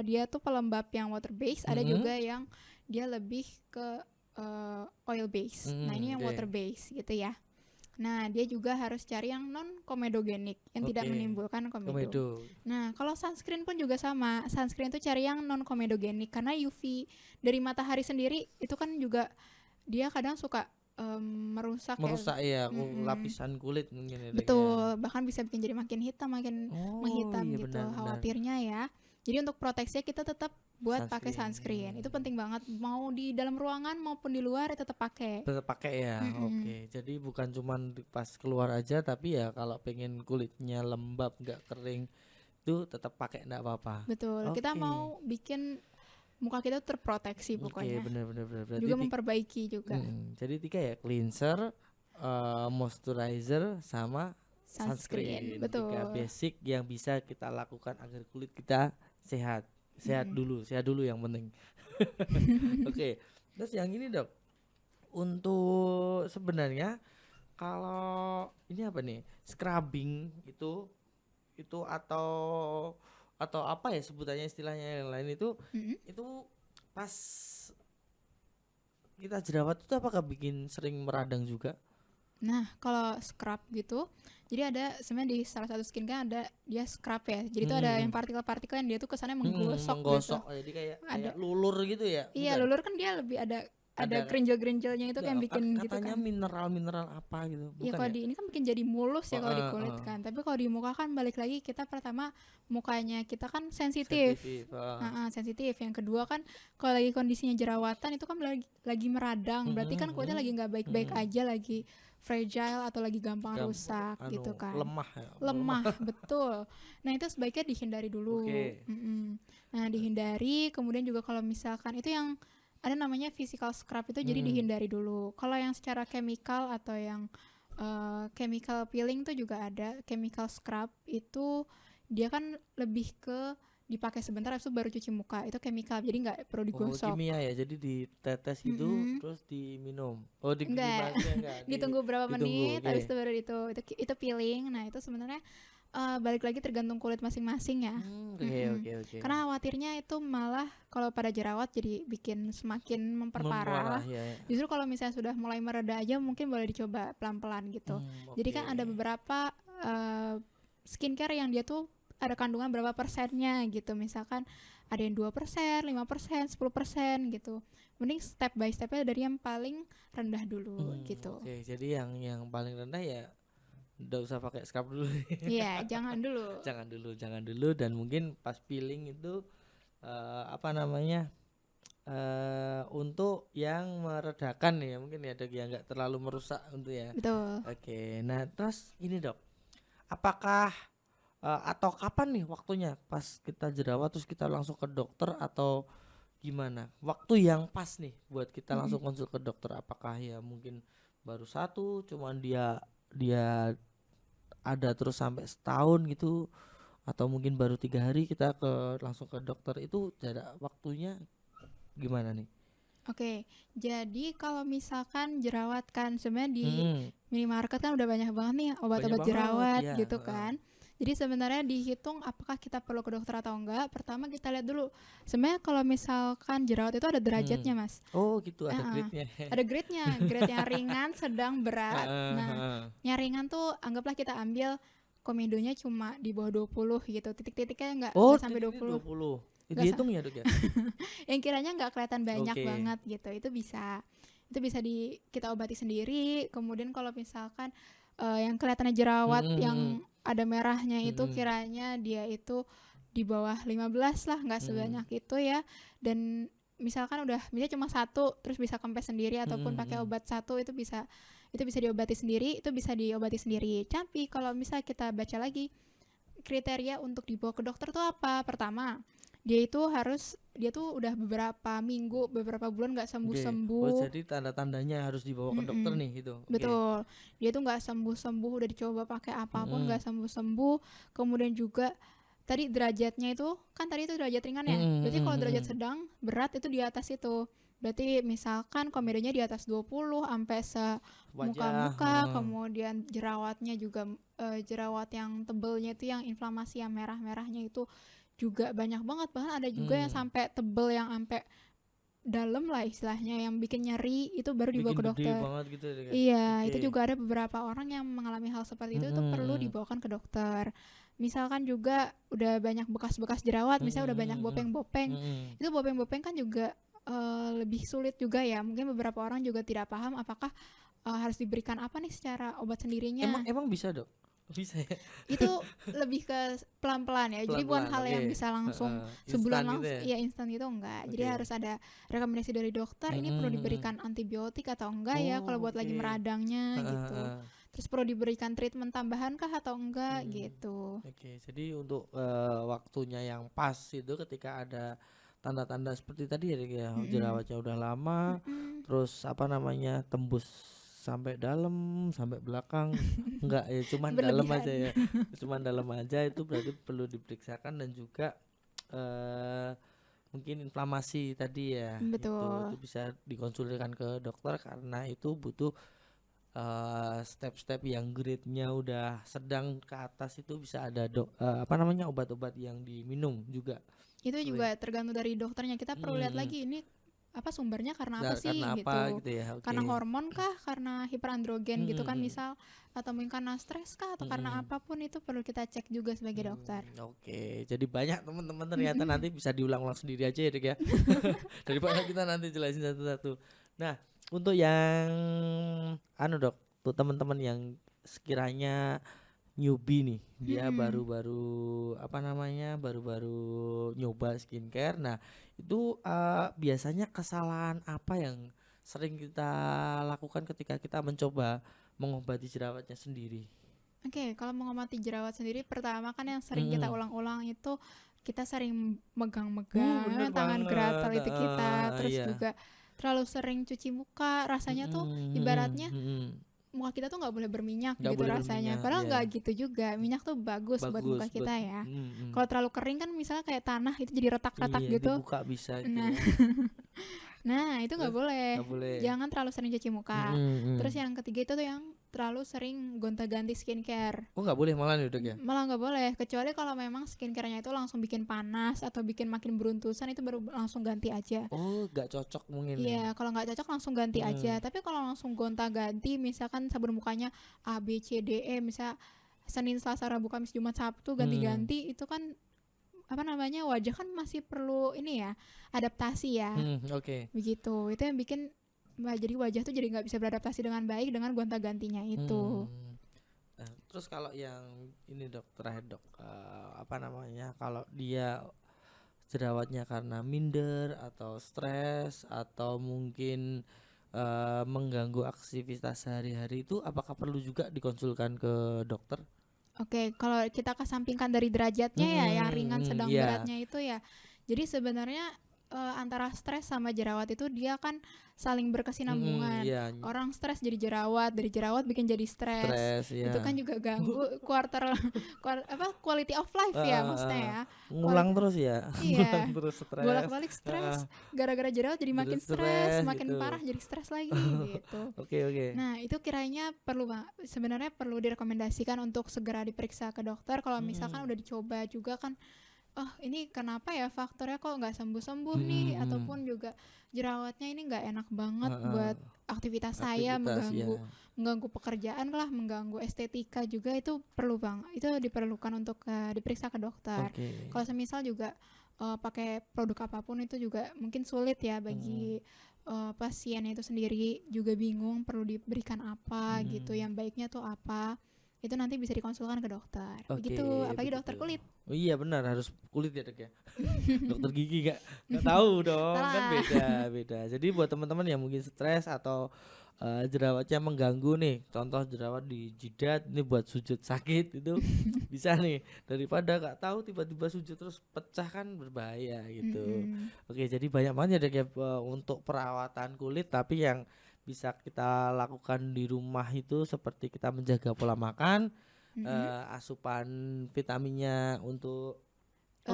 dia tuh pelembab yang water base, ada Mm-mm. juga yang dia lebih ke oil base. Nah, ini yang Oke. water base gitu ya. Nah, dia juga harus cari yang non komedogenik, yang tidak Oke. menimbulkan komedo. Komedo. Nah, kalau sunscreen pun juga sama. Sunscreen itu cari yang non komedogenik karena UV dari matahari sendiri itu kan juga dia kadang suka merusak ya. Merusak ya Mm-mm. lapisan kulit mungkin ya Dek, ya. Betul, bahkan bisa bikin jadi makin hitam, makin Oh menghitam iya gitu benar. khawatirnya ya. Jadi untuk proteksinya kita tetap buat pakai sunscreen. Itu penting banget, mau di dalam ruangan maupun di luar tetap pakai. Tetap pakai ya. Mm-mm. Oke. Jadi bukan cuman pas keluar aja tapi ya kalau pengen kulitnya lembab nggak kering itu tetap pakai enggak apa-apa. Betul, kita Oke. mau bikin muka kita terproteksi Oke, pokoknya. benar. Berarti Juga memperbaiki juga jadi 3 ya, cleanser, moisturizer sama sunscreen. sunscreen. 3 Betul. basic yang bisa kita lakukan agar kulit kita sehat. Sehat dulu yang penting. Oke. Terus yang ini Dok, untuk sebenarnya kalau ini apa nih? Scrubbing itu atau apa ya sebutannya istilahnya yang lain itu Mm-mm. pas kita jerawat itu apakah bikin sering meradang juga? Nah, kalau scrub gitu, jadi ada sebenarnya di salah satu skin kan ada dia scrub ya. Jadi itu ada yang partikel-partikel yang dia tuh kesannya menggosok gitu. Menggosok jadi kayak Ada. lulur gitu ya? Iya, Bukan? lulur kan dia lebih ada Ada- gerinjel-gerinjelnya itu Enggak, yang bikin gitu katanya kan. mineral apa gitu. Iya, Bukan kalau ya? di ini kan bikin jadi mulus ya kalau di kulit Heeh. kan. Tapi kalau di muka kan balik lagi kita pertama mukanya kita kan sensitif. Sensitif. Yang kedua kan kalau lagi kondisinya jerawatan itu kan lagi meradang. Berarti kan kulitnya lagi nggak baik-baik aja, lagi fragile atau lagi gampang rusak gitu kan. Lemah ya. Lemah, betul. Nah, itu sebaiknya dihindari dulu. Oke. Nah, dihindari. Kemudian juga kalau misalkan itu yang ada namanya physical scrub itu jadi dihindari dulu. Kalau yang secara chemical atau yang chemical peeling tuh juga ada. Chemical scrub itu dia kan lebih ke dipakai sebentar habis itu baru cuci muka. Itu chemical, jadi nggak perlu Oh, digosok. kimia ya. Jadi ditetes gitu Mm-mm. terus diminum. Oh, Enggak. enggak. Ditunggu berapa menit, oke. habis itu baru itu peeling. Nah, itu sebenarnya balik lagi tergantung kulit masing-masing ya. Oke. Karena khawatirnya itu malah kalau pada jerawat jadi bikin semakin memperparah. Ya. Justru kalau misalnya sudah mulai mereda aja mungkin boleh dicoba pelan-pelan gitu. Jadi kan ada beberapa skincare yang dia tuh ada kandungan berapa persennya gitu. Misalkan ada yang 2%, 5%, 10% gitu. Mending step by stepnya dari yang paling rendah dulu gitu. Oke, jadi yang paling rendah ya nggak usah pakai scrub dulu. Iya, jangan dulu. Jangan dulu dan mungkin pas peeling itu apa namanya untuk yang meredakan ya mungkin ya dok ya nggak terlalu merusak untuk ya. Betul. Oke, nah terus ini dok, apakah atau kapan nih waktunya pas kita jerawat terus kita langsung ke dokter atau gimana? Waktu yang pas nih buat kita langsung konsul ke dokter, apakah ya mungkin baru satu, cuman dia dia ada terus sampai setahun gitu, atau mungkin baru 3 hari kita langsung ke dokter, itu jarak waktunya gimana nih? Oke, jadi kalau misalkan jerawat kan sebenarnya di Hmm, minimarket kan udah banyak banget nih banyak obat-obat banget jerawat ya. gitu kan. Jadi sebenarnya dihitung apakah kita perlu ke dokter atau enggak. Pertama kita lihat dulu. Sebenarnya kalau misalkan jerawat itu ada Hmm. derajatnya, Mas. Oh gitu ada Heeh. grade-nya. Ada grade-nya, grade yang ringan, sedang, berat. Heeh, Nah, heeh. yang ringan tuh anggaplah kita ambil komedonya cuma di bawah 20 gitu. Titik-titiknya Oh enggak sampai titiknya 20. 20. Enggak Dihitung ya dok ya? yang kiranya nggak kelihatan banyak Oke. banget gitu, itu bisa kita obati sendiri. Kemudian kalau misalkan yang kelihatannya jerawat Mm-mm, yang ada merahnya itu mm-mm, kiranya dia itu di bawah 15 lah, nggak mm-mm, sebanyak itu ya. Dan misalkan udah misalnya cuma satu terus bisa kempes sendiri ataupun pakai mm-mm. obat satu, itu bisa diobati sendiri, tapi kalau misalnya kita baca lagi kriteria untuk dibawa ke dokter tuh apa. Pertama, dia tuh udah beberapa minggu, beberapa bulan nggak Oke. Oh sembuh-sembuh. jadi tanda-tandanya harus dibawa ke dokter Mm-mm. nih gitu. Oke. Betul, dia tuh nggak sembuh-sembuh, udah dicoba pakai apapun Mm-mm, nggak sembuh-sembuh. Kemudian juga tadi derajatnya itu kan, tadi itu derajat ringan ya, mm-mm, berarti kalau mm-mm, derajat mm-mm. sedang, berat itu di atas itu. Berarti misalkan komedonya di atas 20 sampai Wajah. semuka-muka. Kemudian jerawatnya juga jerawat yang tebelnya itu, yang inflamasi yang merah-merahnya itu juga banyak banget. Bahkan ada juga yang Hmm. sampai tebel, yang sampai dalam lah istilahnya, yang bikin nyeri, itu baru dibawa Bikin ke gede dokter. banget gitu ya, Kak? Iya, Oke. itu juga ada beberapa orang yang mengalami hal seperti itu perlu Mm-mm, dibawakan ke dokter. Misalkan juga udah banyak bekas-bekas jerawat, misalnya udah banyak mm-mm, bopeng-bopeng. mm-mm. Itu bopeng-bopeng kan juga lebih sulit juga ya. Mungkin beberapa orang juga tidak paham apakah harus diberikan apa nih secara obat Emang sendirinya. emang bisa dok? Bisa ya? Itu lebih ke pelan-pelan ya. Jadi bukan Pelan-pelan, hal oke. yang bisa langsung Heeh. sebulan Instan gitu langsung, ya? ya instan gitu enggak. Jadi Oke. harus ada rekomendasi dari dokter, ini perlu Mm-mm. diberikan antibiotik atau enggak ya kalau Oh buat lagi oke. meradangnya Heeh, gitu. heeh. Terus perlu diberikan treatment tambahan kah atau enggak Hmm. gitu. Oke, jadi untuk waktunya yang pas itu ketika ada tanda-tanda seperti tadi ya, Dik, ya, Mm-mm. jerawatnya udah lama, Mm-mm. terus apa namanya tembus sampai dalam, sampai belakang, enggak ya, cuman dalam aja Berlebihan. ya, cuman dalam aja itu berarti perlu diperiksakan dan juga eh mungkin inflamasi tadi ya, itu Betul. bisa dikonsultasikan ke dokter karena itu butuh step-step yang grade-nya udah sedang ke atas, itu bisa ada apa namanya obat-obat yang diminum juga. Itu Selain juga tergantung dari dokternya. Kita perlu lihat mm, lagi ini apa sumbernya, karena apa karena sih apa gitu. gitu ya. Oke. Karena hormon kah, karena hiperandrogen gitu kan Mm-mm, misal, atau mungkin karena stres kah, atau karena mm-mm. apapun, itu perlu kita cek juga sebagai dokter. Oke, jadi banyak teman-teman ternyata, Mm-mm. nanti bisa diulang-ulang sendiri aja ya Dek ya. Daripada kita nanti jelasin satu-satu. Nah, untuk yang anu dok, tuh teman-teman yang sekiranya newbie nih, dia Mm-mm. baru-baru apa namanya, baru-baru nyoba skincare. Nah, itu biasanya kesalahan apa yang sering kita lakukan ketika kita mencoba mengobati jerawatnya sendiri? Oke, kalau mengobati jerawat sendiri, pertama kan yang sering kita Mm-mm. ulang-ulang itu, kita sering megang-megang Bener tangan banget. gatal itu kita, terus Iya. juga terlalu sering cuci muka, rasanya tuh Mm-mm, ibaratnya mm-mm, mm-mm. muka kita tuh nggak boleh berminyak Nggak gitu boleh rasanya. berminyak, Padahal ya. nggak gitu juga. Minyak tuh bagus buat Bagus muka buat. kita ya. Mm-mm. Kalau terlalu kering kan misalnya kayak tanah itu jadi retak-retak Iya, gitu. dibuka bisa gitu Nah, ya. nah itu nggak Terus boleh. nggak boleh. Jangan terlalu sering cuci muka. Mm-mm, mm. Terus yang ketiga itu tuh yang terlalu sering gonta-ganti skincare. Oh nggak boleh malah nih dok ya? Malah nggak boleh, kecuali kalau memang skincarenya itu langsung bikin panas atau bikin makin beruntusan, itu baru langsung ganti aja. Oh nggak cocok mungkin ya. Iya, kalau nggak cocok langsung ganti aja. Mm. Tapi kalau langsung gonta-ganti, misalkan sabun mukanya A B C D E, misal Senin, Selasa, Rabu, Kamis, Jumat, Sabtu Hmm. ganti-ganti, itu kan apa namanya, wajah kan masih perlu ini ya, adaptasi ya. Oke. Begitu. Itu yang bikin jadi wajah tuh jadi nggak bisa beradaptasi dengan baik dengan gonta-gantinya itu. Nah, terus kalau yang ini dok, terakhir dok, apa namanya, kalau dia jerawatnya karena minder atau stres atau mungkin mengganggu aktivitas sehari-hari itu, apakah perlu juga dikonsulkan ke dokter? Oke, kalau kita kesampingkan dari derajatnya ya, yang ringan, sedang, Iya. beratnya itu ya. Jadi sebenarnya antara stres sama jerawat itu dia kan saling berkesinambungan. Iya, Orang stres jadi jerawat, dari jerawat bikin jadi stres. stres Itu ya. kan juga ganggu quality of life ya maksudnya ya. Ngulang terus ya. Iya, Ngulang terus stres. bolak-balik stres. Gara-gara jerawat jadi makin Jadi stres, stres makin gitu. parah jadi stres lagi gitu. Oke. Nah, itu kiranya sebenarnya perlu direkomendasikan untuk segera diperiksa ke dokter kalau misalkan udah dicoba juga kan, oh ini kenapa ya faktornya kok nggak sembuh-sembuh nih, ataupun juga jerawatnya ini nggak enak banget buat aktivitas saya, Aktivitas ya. mengganggu pekerjaan lah, mengganggu estetika juga, itu perlu itu diperlukan untuk diperiksa ke dokter. Oke. Kalau semisal juga pakai produk apapun itu juga mungkin sulit ya bagi pasien itu sendiri, juga bingung perlu diberikan apa gitu, yang baiknya tuh apa, itu nanti bisa dikonsulkan ke dokter. Oke, Begitu, apalagi dokter begitu. kulit. Oh iya benar, harus kulit ya dok ya. Dokter gigi nggak tahu dong, kan Salah. beda. Jadi buat teman-teman yang mungkin stres atau jerawatnya mengganggu nih, contoh jerawat di jidat, ini buat sujud sakit itu bisa nih, daripada nggak tahu tiba-tiba sujud terus pecah kan berbahaya gitu. Oke, jadi banyak banget ya dok ya untuk perawatan kulit, tapi yang bisa kita lakukan di rumah itu seperti kita menjaga pola makan, asupan vitaminnya untuk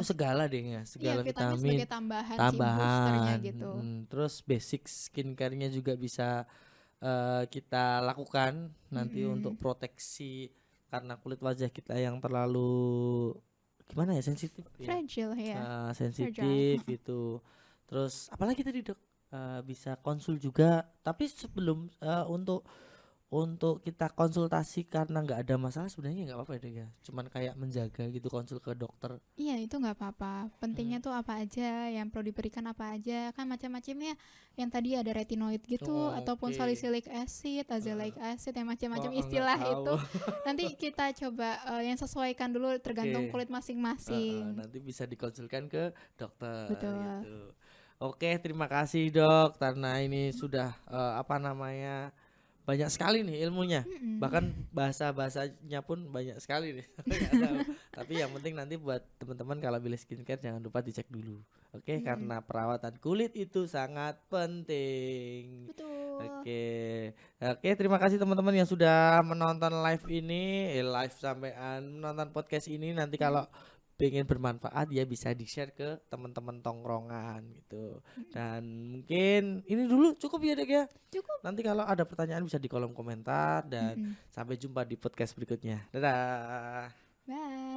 segala deh ya, Iya, segala vitamin vitamin sebagai tambahan, si boosternya gitu. terus basic skincare-nya juga bisa kita lakukan nanti untuk proteksi, karena kulit wajah kita yang terlalu gimana ya, sensitif ya. Fragile ya. Sensitif itu. Terus apalagi tadi dok, bisa konsul juga, tapi sebelum untuk kita konsultasi karena nggak ada masalah, sebenarnya nggak apa-apa ya dok ya, cuman kayak menjaga gitu, konsul ke dokter. Iya, itu nggak apa-apa. Pentingnya tuh apa aja, yang perlu diberikan apa aja, kan macam-macamnya. Yang tadi ada retinoid gitu, ataupun Oke. salicylic acid, azelaic acid, yang macam-macam Oh, nggak istilah tahu. itu. Nanti kita coba yang sesuaikan dulu, tergantung Oke. kulit masing-masing. Nanti bisa dikonsulkan ke dokter. Betul. Gitu. Oke, terima kasih dok, karena ini sudah banyak sekali nih ilmunya, bahkan bahasanya pun banyak sekali nih. Nggak tahu. Tapi yang penting nanti buat teman-teman kalau beli skincare jangan lupa dicek dulu, oke? Karena perawatan kulit itu sangat penting. Betul. Oke, terima kasih teman-teman yang sudah menonton live ini, live sampean menonton podcast ini. Nanti kalau pengen bermanfaat ya bisa di-share ke teman-teman tongkrongan gitu. Dan mungkin ini dulu cukup ya dek ya. Cukup. Nanti kalau ada pertanyaan bisa di kolom komentar, dan sampai jumpa di podcast berikutnya. Dadah. Bye.